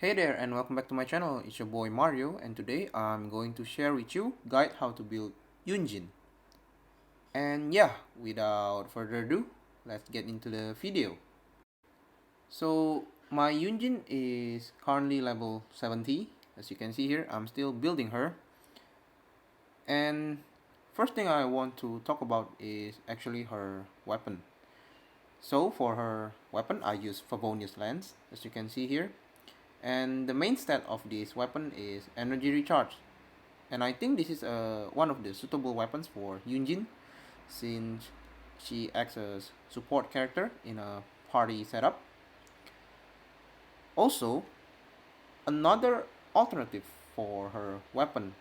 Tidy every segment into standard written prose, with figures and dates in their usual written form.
Hey there and welcome back to my channel. It's your boy Mario and today I'm going to share with you guide how to build Yun Jin. And yeah, without further ado, let's get into the video. So my Yun Jin is currently level 70. As you can see here, I'm still building her. And first thing I want to talk about is actually her weapon. So for her weapon, I use Favonius Lance, as you can see here. And the main stat of this weapon is energy recharge. And I think this is one of the suitable weapons for Yun Jin, since she acts as support character in a party setup. Also, another alternative for her weapon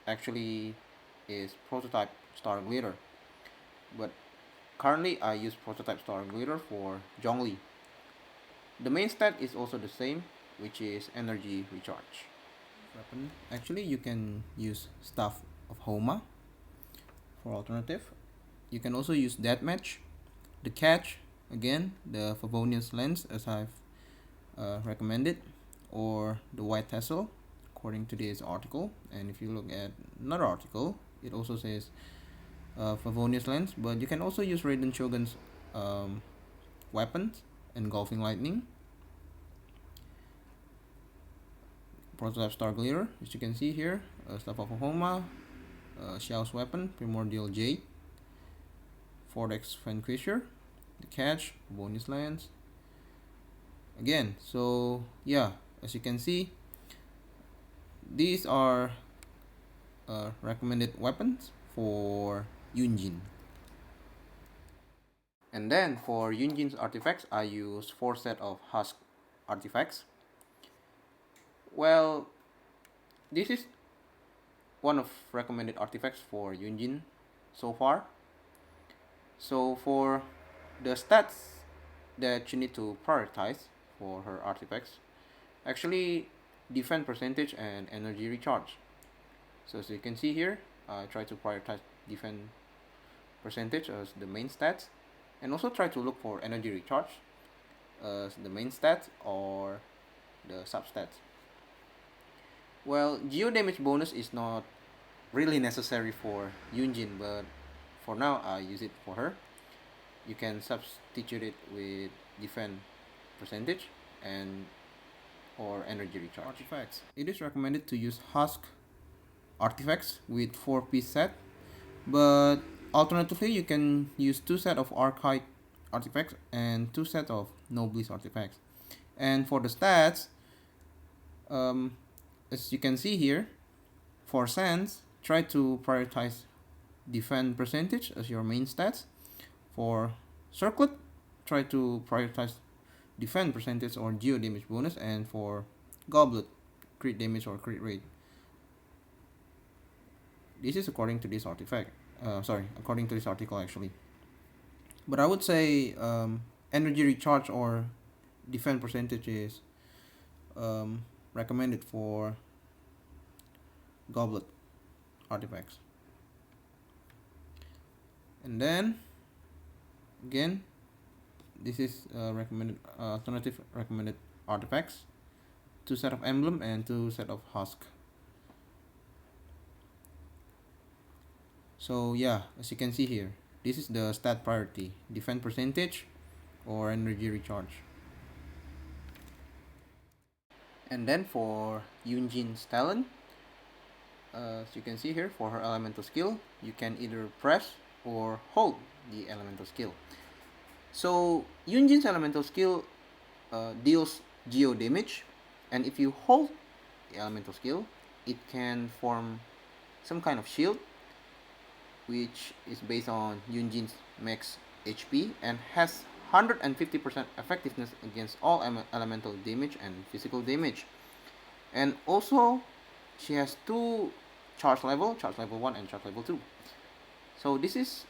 actually is Prototype Starglitter. But currently I use Prototype Starglitter for Zhongli. The main stat is also the same, which is energy recharge. Weapon. Actually, you can use Staff of Homa for alternative. You can also use Deathmatch. The catch, again, the Favonius Lance, as I've recommended, or the White Tassel, according to this article. And if you look at another article, it also says Favonius Lance, but you can also use Raiden Shogun's weapons, Engulfing Lightning, Prototype Starglitter, as you can see here, Staff of Homa, Xiao's weapon, Primordial Jade, Vortex Vanquisher, the catch, bonus lance. Again, so yeah, as you can see, these are recommended weapons for Yun Jin. And then for Yun Jin's artifacts, I use 4 sets of Husk artifacts. Well, this is one of recommended artifacts for Yun Jin so far. So for the stats that you need to prioritize for her artifacts, actually defense percentage and energy recharge. So as you can see here, I try to prioritize defense percentage as the main stats, and also try to look for energy recharge as the main stats or the substats. Well, Geo damage bonus is not really necessary for Yun Jin, but for now I use it for her. You can substitute it with defense percentage and or energy recharge. Artifacts. It is recommended to use Husk artifacts with 4-piece set, but alternatively you can use 2 sets of Archite artifacts and 2 sets of Noblesse artifacts. And for the stats, as you can see here, for Sands, try to prioritize defense percentage as your main stats. For Circlet, try to prioritize defense percentage or geo damage bonus, and for Goblet, crit damage or crit rate. This is according to this artifact. According to this article actually. But I would say energy recharge or defense percentage is recommended for Goblet artifacts. And then again, this is recommended alternative recommended artifacts, 2 sets of emblem and 2 sets of husk. So yeah, as you can see here, this is the stat priority, defense percentage or energy recharge. And then for Yun Jin's talent, as you can see here, for her elemental skill, you can either press or hold the elemental skill. So Yun Jin's elemental skill deals geo damage, and if you hold the elemental skill, it can form some kind of shield, which is based on Yun Jin's max HP and has 150% effectiveness against all elemental damage and physical damage. And also, she has 2 charge level 1 and charge level 2. So this is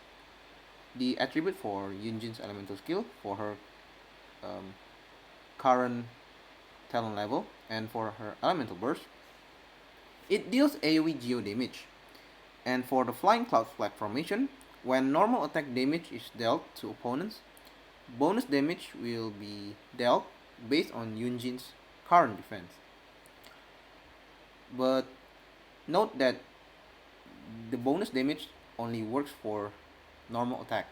the attribute for Yun Jin's elemental skill for her current talent level. And for her elemental burst, it deals AoE Geo damage. And for the Flying Cloud Flag formation, when normal attack damage is dealt to opponents, bonus damage will be dealt based on Yun Jin's current defense. But note that the bonus damage only works for normal attack.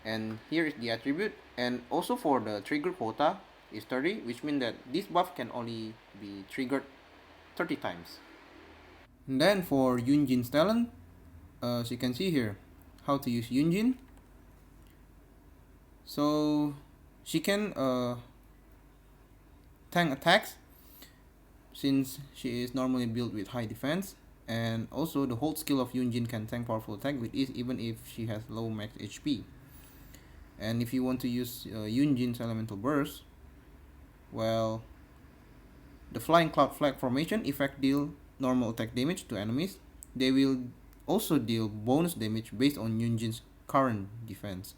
And here is the attribute, and also for the trigger quota is 30, which means that this buff can only be triggered 30 times. And then for Yun Jin's talent, as you can see here, how to use Yun Jin. So she can tank attacks since she is normally built with high defense, and also the hold skill of Yun Jin can tank powerful attack with ease even if she has low max HP. And if you want to use Yun Jin's Elemental Burst, well, the Flying Cloud Flag formation effect deal normal attack damage to enemies. They will also deal bonus damage based on Yun Jin's current defense.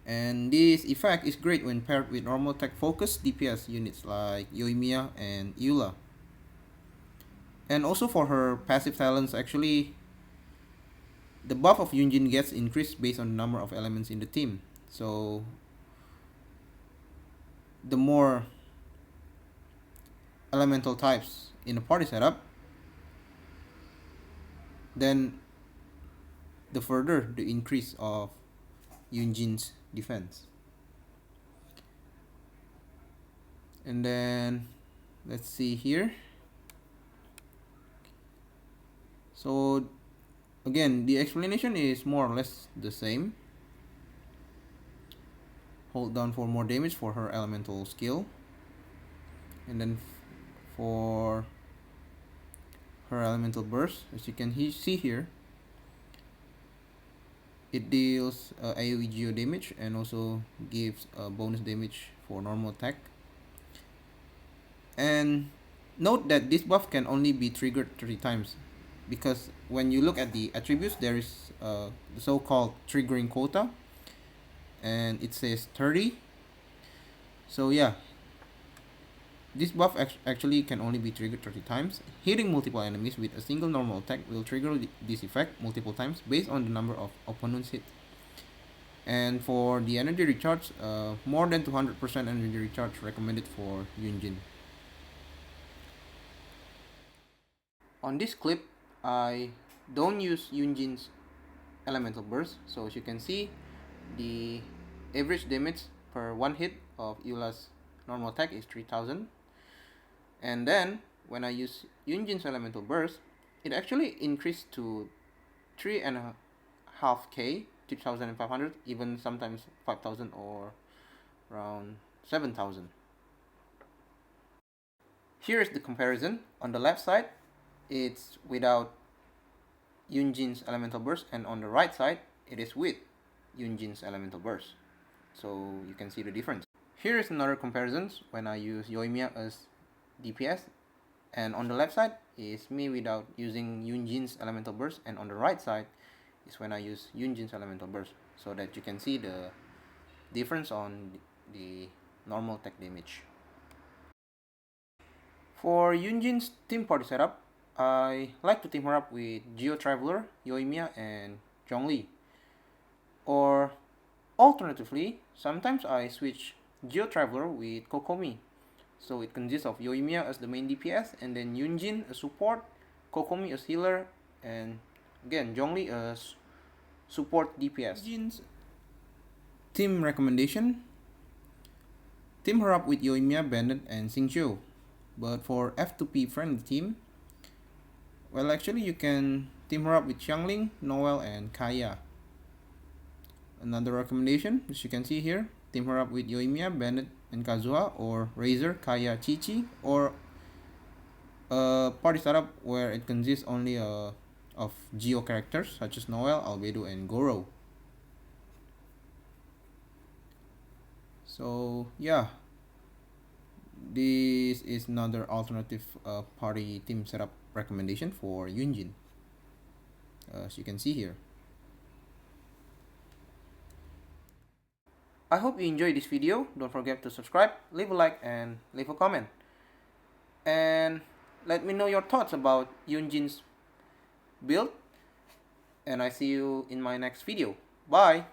And this effect is great when paired with normal attack focused DPS units like Yoimiya and Eula. And also for her passive talents, actually, the buff of Yun Jin gets increased based on the number of elements in the team. So the more elemental types in a party setup, then the further the increase of Yun Jin's defense. And then let's see here. So again, the explanation is more or less the same. Hold down for more damage for her elemental skill, and then for her elemental burst, as you can see here, it deals AoE Geo damage and also gives bonus damage for normal attack. And note that this buff can only be triggered 30 times, because when you look at the attributes, there is the so-called triggering quota, and it says 30. So yeah, this buff actually can only be triggered 30 times. Hitting multiple enemies with a single normal attack will trigger this effect multiple times based on the number of opponents hit. And for the energy recharge, more than 200% energy recharge recommended for Yun Jin. On this clip, I don't use Yun Jin's Elemental Burst, so as you can see, the average damage per one hit of Eula's normal attack is 3000. And then when I use Yun Jin's Elemental Burst, it actually increased to 3.5k, 3500, even sometimes 5000 or around 7000. Here is the comparison. On the left side, it's without Yun Jin's Elemental Burst, and on the right side, it is with Yun Jin's Elemental Burst. So you can see the difference. Here is another comparison when I use Yoimiya as DPS, and on the left side is me without using Yun Jin's Elemental Burst, and on the right side is when I use Yun Jin's Elemental Burst, so that you can see the difference on the normal attack damage. For Yun Jin's team party setup, I like to team her up with Geo Traveler, Yoimiya, and Zhongli. Or alternatively, sometimes I switch Geo Traveler with Kokomi. So it consists of Yoimiya as the main DPS, and then Yun Jin as support, Kokomi as healer, and again Zhongli as support DPS. Jin's team recommendation: team her up with Yoimiya, Bandit, and Xingqiu. But for F2P friendly team, well, actually you can team her up with Xiangling, Noel, and Kaya. Another recommendation, as you can see here, team her up with Yoimiya, Bandit, and Kazuha, or Razor, Kaya, Chi-Chi, or a party setup where it consists only of Geo characters such as Noel, Albedo, and Goro. So yeah, this is another alternative party team setup recommendation for Yun Jin, as you can see here. I hope you enjoyed this video. Don't forget to subscribe, leave a like, and leave a comment. And let me know your thoughts about Yun Jin's build. And I see you in my next video. Bye!